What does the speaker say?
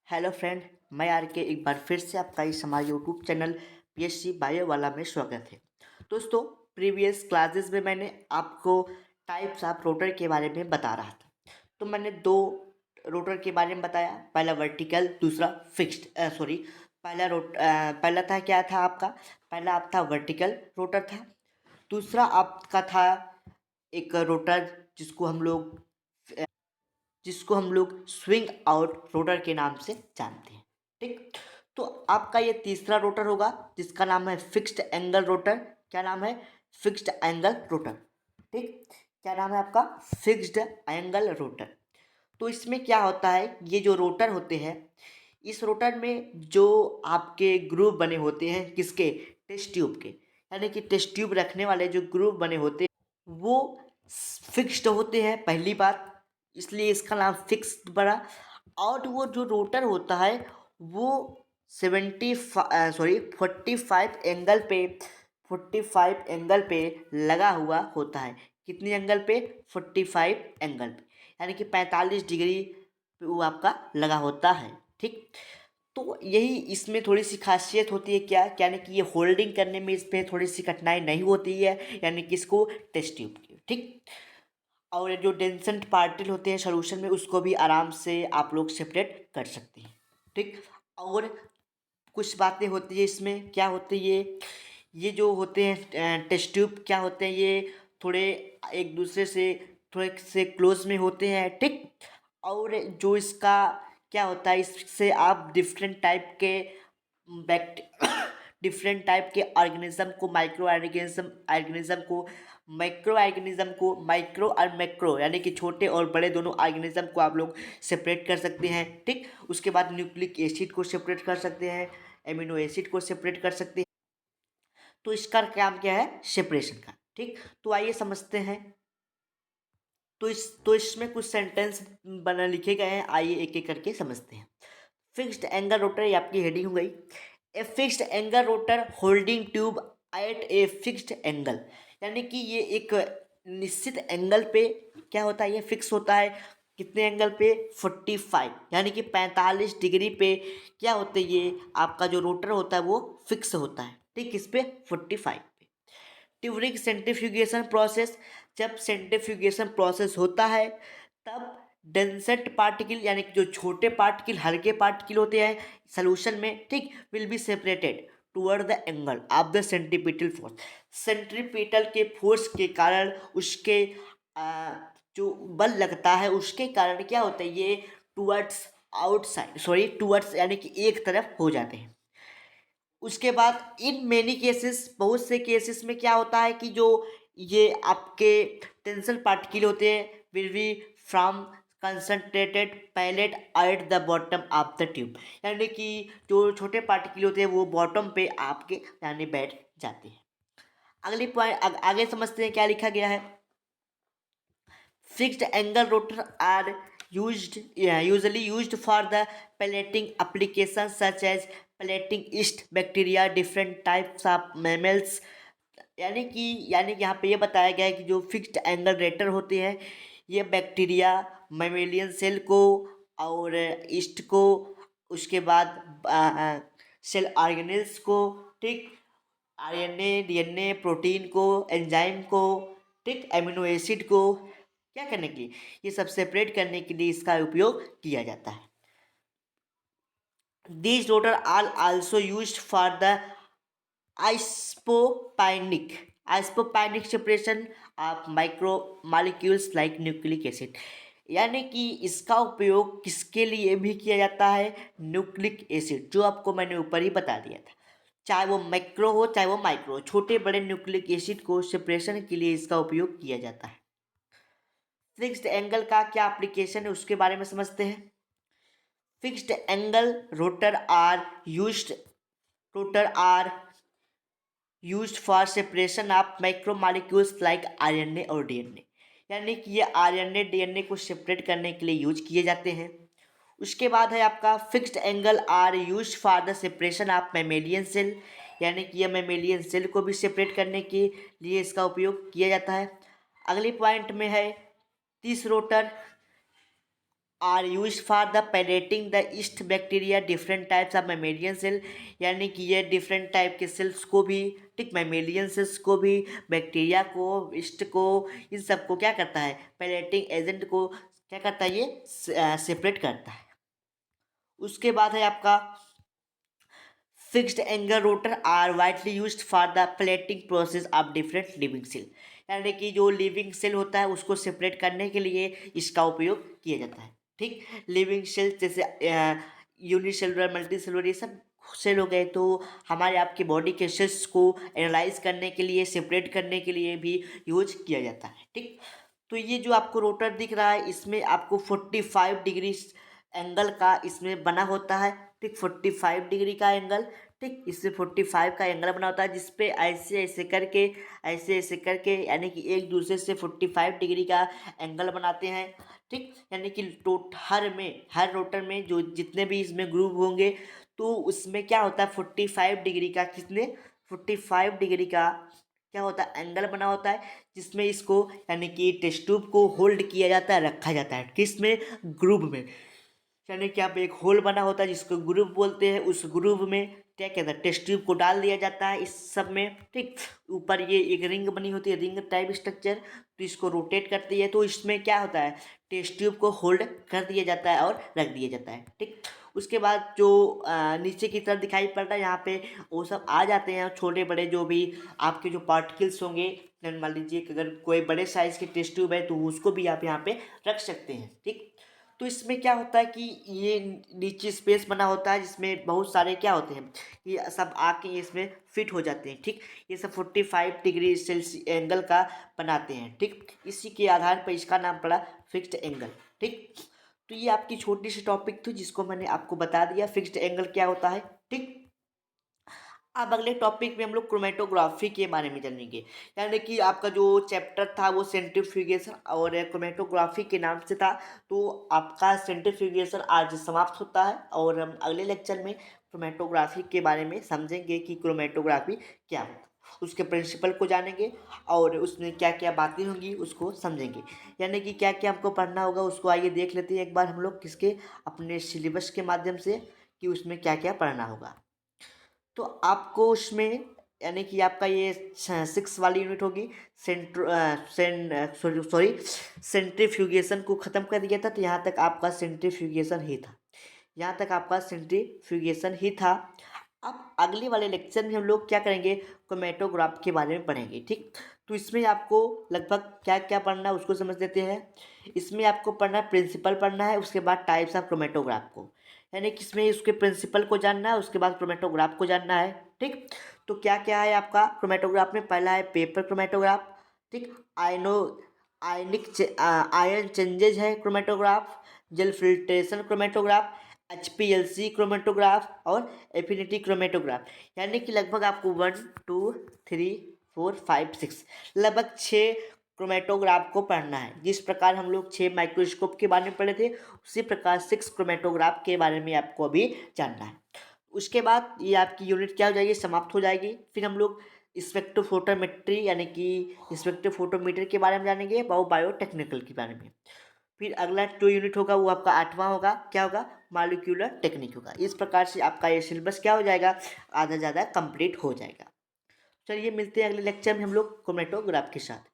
Hello friend, मैं are के एक बार फिर से आपका इस हमारे यूट्यूब चैनल पीएससी बायो वाला में स्वागत है। दोस्तों, प्रीवियस क्लासेस में मैंने आपको टाइप्स ऑफ रोटर के बारे में बता रहा था। तो मैंने दो रोटर के बारे में बताया, पहला वर्टिकल, दूसरा फिक्स्ड। पहला था क्या था आपका, पहला आप था वर्टिकल रोटर था। दूसरा आपका था एक रोटर जिसको हम लोग स्विंग आउट रोटर के नाम से जानते हैं। ठीक, तो आपका ये तीसरा रोटर होगा जिसका नाम है फिक्स्ड एंगल रोटर। क्या नाम है? Fixed angle rotor. ठीक, क्या नाम है आपका? Fixed angle rotor. तो इसमें क्या होता है, ये जो रोटर होते हैं, इस रोटर में जो आपके ग्रुप बने होते हैं, किसके? टेस्ट ट्यूब के। यानी कि टेस्ट ट्यूब रखने वाले जो ग्रुप बने होते हैं वो फिक्स्ड होते हैं, पहली बात, इसलिए इसका नाम फिक्स्ड पड़ा। और वो जो रोटर होता है वो 45 एंगल पे लगा हुआ होता है। कितनी एंगल पे? 45 एंगल पे, यानी कि 45 डिग्री पे वो आपका लगा होता है। ठीक, तो यही इसमें थोड़ी सी खासियत होती है, क्या यानी कि ये होल्डिंग करने में इस पर थोड़ी सी कठिनाई नहीं होती है, यानी कि इसको टेस्ट ट्यूब की। ठीक, और जो डेंसेंट पार्टिकल होते हैं सोल्यूशन में, उसको भी आराम से आप लोग सेपरेट कर सकते हैं। ठीक, और कुछ बातें होती है इसमें, क्या होते हैं ये जो होते हैं टेस्ट ट्यूब, क्या होते हैं ये थोड़े एक दूसरे से थोड़े से क्लोज में होते हैं। ठीक, और जो इसका क्या होता है, इससे आप बैक्ट डिफरेंट टाइप के ऑर्गेनिज्म को, माइक्रो और मैक्रो, यानी कि छोटे और बड़े दोनों ऑर्गेनिज्म को आप लोग सेपरेट कर सकते हैं। ठीक, उसके बाद न्यूक्लिक एसिड को सेपरेट कर सकते हैं, एमिनो एसिड को सेपरेट कर सकते हैं। तो इसका काम क्या है? सेपरेशन का। ठीक, तो आइए समझते हैं। तो इसमें कुछ सेंटेंस बना लिखे गए हैं, आइए एक एक करके समझते हैं। फिक्स्ड एंगल रोटर, ये आपकी हेडिंग हो गई। A fixed angle rotor holding tube at a fixed angle, यानी कि ये एक निश्चित एंगल पे क्या होता है, ये फिक्स होता है। कितने एंगल पे? 45, यानी कि 45 डिग्री पे क्या होता है, ये आपका जो रोटर होता है वो फिक्स होता है। ठीक, इस पे 45 पे। ड्यूरिंग सेंट्रीफ्यूगेशन प्रोसेस, जब सेंट्रीफ्यूगेशन प्रोसेस होता है तब डेंसेंट पार्टिकल, यानी कि जो छोटे पार्टिकल, हल्के पार्टिकल होते हैं सोल्यूशन में, ठीक, will be separated toward the angle of the centripetal force. Centripetal के फोर्स के कारण उसके जो बल लगता है उसके कारण क्या होता है, ये टुवर्ड्स आउटसाइड, टुवर्ड्स यानी कि एक तरफ हो जाते हैं। उसके बाद इन मेनी केसेस, बहुत से केसेस में क्या होता है कि जो ये आपके टेंशन पार्टिकल होते हैं will be from concentrated pellet at the bottom of the tube, यानी कि जो छोटे पार्टिकल होते हैं वो बॉटम पे आपके यानी बैठ जाते हैं। अगली पॉइंट आगे समझते हैं क्या लिखा गया है। Fixed angle rotor are usually used for the pelleting applications such as pelleting yeast bacteria, different types of mammals। यानी कि यहाँ पे ये बताया गया है कि जो फिक्स्ड एंगल रेटर होते हैं ये बैक्टीरिया, मेमेलियन सेल को और ईस्ट को, उसके बाद सेल ऑर्गेनेल्स को, ठीक, आरएनए, डीएनए, प्रोटीन को, एंजाइम को, ठीक, एमिनो एसिड को क्या करने के लिए, ये सब सेपरेट करने के लिए इसका उपयोग किया जाता है। These rotor are also used for the isopanic separation of micromolecules like nucleic acid, यानी कि इसका उपयोग किसके लिए भी किया जाता है? न्यूक्लिक एसिड, जो आपको मैंने ऊपर ही बता दिया था। चाहे वो मैक्रो हो चाहे वो माइक्रो, छोटे बड़े न्यूक्लिक एसिड को सेपरेशन के लिए इसका उपयोग किया जाता है। फिक्स्ड एंगल का क्या एप्लीकेशन है उसके बारे में समझते हैं। Fixed angle rotor are used for separation of micromolecules like RNA और डीएनए, यानी कि ये आरएनए डीएनए को सेपरेट करने के लिए यूज किए जाते हैं। उसके बाद है आपका fixed angle are use for the separation of mammalian cell, यानी कि यह मैमेलियन सेल को भी सेपरेट करने के लिए इसका उपयोग किया जाता है। अगली पॉइंट में है these rotor are use for the penetrating the yeast bacteria different types of mammalian cell, यानी कि ये डिफरेंट टाइप के सेल्स को भी, ठीक, मैमेलियन सेल्स को भी, बैक्टीरिया को, ईस्ट को, इन सबको क्या करता है, पेनेट्रेटिंग एजेंट को क्या करता है, ये सेपरेट करता है। उसके बाद है आपका fixed angle rotor are widely used for the plating process of different living cell, यानी कि जो लिविंग सेल होता है उसको सेपरेट करने के लिए इसका उपयोग किया जाता है। ठीक, लिविंग सेल जैसे यूनिसेलुलर, मल्टीसेलुलर, ये सब सेल हो गए, तो हमारे आपकी बॉडी के सेल्स को एनालाइज करने के लिए, सेपरेट करने के लिए भी यूज किया जाता है। ठीक, तो ये जो आपको रोटर दिख रहा है इसमें आपको 45 डिग्री एंगल का इसमें बना होता है। ठीक, 45 डिग्री का एंगल, ठीक, इससे 45 का एंगल बना होता है, जिसपे ऐसे ऐसे करके यानी कि एक दूसरे से 45 डिग्री का एंगल बनाते हैं। ठीक, यानी कि हर रोटर में जो जितने भी इसमें ग्रुप होंगे, तो उसमें क्या होता है, 45 डिग्री का, कितने, 45 डिग्री का क्या होता है, एंगल बना होता है, जिसमें इसको यानी कि टेस्ट ट्यूब को होल्ड किया जाता है, रखा जाता है, किसमें, ग्रुप में, यानी कि आप एक होल बना होता है जिसको ग्रुप बोलते हैं, उस ग्रुप में क्या कहता है, टेस्ट ट्यूब को डाल दिया जाता है इस सब में। ठीक, ऊपर ये एक रिंग बनी होती है, रिंग टाइप स्ट्रक्चर, तो इसको रोटेट करती है, तो इसमें क्या होता है, टेस्ट ट्यूब को होल्ड कर दिया जाता है और रख दिया जाता है। ठीक, उसके बाद जो नीचे की तरफ दिखाई पड़ रहा है यहाँ पे, वो सब आ जाते हैं छोटे बड़े जो भी आपके जो पार्टिकल्स होंगे। मान लीजिए कि अगर कोई बड़े साइज के टेस्ट ट्यूब है तो उसको भी आप यहाँ पे रख सकते हैं। ठीक, तो इसमें क्या होता है कि ये नीचे स्पेस बना होता है जिसमें बहुत सारे क्या होते हैं, ये सब आके इसमें फिट हो जाते हैं। ठीक, ये सब 45 डिग्री सेल्सियस एंगल का बनाते हैं। ठीक, इसी के आधार पर इसका नाम पड़ा फिक्स्ड एंगल। ठीक, तो ये आपकी छोटी सी टॉपिक थी जिसको मैंने आपको बता दिया फिक्स्ड एंगल क्या होता है। ठीक, अब अगले टॉपिक में हम लोग क्रोमेटोग्राफी के बारे में जानेंगे, यानी कि आपका जो चैप्टर था वो सेंट्रीफ्यूगेशन और क्रोमेटोग्राफी के नाम से था। तो आपका सेंट्रीफ्यूगेशन आज समाप्त होता है और हम अगले लेक्चर में क्रोमेटोग्राफी के बारे में समझेंगे कि क्रोमेटोग्राफी क्या होता है, उसके प्रिंसिपल को जानेंगे और उसमें क्या क्या बातें होंगी उसको समझेंगे, यानी कि क्या क्या हमको पढ़ना होगा उसको आइए देख लेते हैं एक बार हम लोग किसके, अपने सिलेबस के माध्यम से, कि उसमें क्या क्या पढ़ना होगा। तो आपको उसमें यानी कि आपका ये 6 वाली यूनिट होगी, सेंट्रीफ्यूगेशन को ख़त्म कर दिया था, तो यहाँ तक आपका सेंट्रीफ्यूगेशन ही था, यहाँ तक आपका सेंट्रीफ्यूगेशन ही था। अब अगले वाले लेक्चर में हम लोग क्या करेंगे, क्रोमेटोग्राफ के बारे में पढ़ेंगे। ठीक, तो इसमें आपको लगभग क्या क्या पढ़ना है उसको समझ लेते हैं। इसमें आपको पढ़ना प्रिंसिपल पढ़ना है, उसके बाद टाइप्स ऑफ क्रोमेटोग्राफ को, यानी कि इसमें उसके प्रिंसिपल को जानना है, उसके बाद क्रोमेटोग्राफ को जानना है। ठीक, तो क्या क्या है आपका क्रोमेटोग्राफ में, पहला है पेपर क्रोमेटोग्राफ। ठीक, आयनो आयन चेंजेज है chromatograph, gel filtration chromatograph, HPLC chromatograph और एफिनिटी क्रोमेटोग्राफ, यानी कि लगभग आपको 1 2 3 4 5 6 लगभग 6 क्रोमेटोग्राफ को पढ़ना है। जिस प्रकार हम लोग 6 माइक्रोस्कोप के बारे में पढ़े थे, उसी प्रकार 6 क्रोमेटोग्राफ के बारे में आपको अभी जानना है। उसके बाद ये आपकी यूनिट क्या हो जाएगी, समाप्त हो जाएगी। फिर हम लोग स्पेक्ट्रोफोटोमेट्री यानी कि स्पेक्ट्रोफोटोमीटर के बारे में जानेंगे, बायोटेक्निकल के बारे में। फिर अगला जो यूनिट होगा वो आपका 8वां होगा, क्या होगा, मॉलिक्यूलर टेक्निक होगा। इस प्रकार से आपका ये सिलेबस क्या हो जाएगा, आधा ज़्यादा कंप्लीट हो जाएगा। चलिए मिलते हैं अगले लेक्चर में हम लोग क्रोमेटोग्राफ के साथ।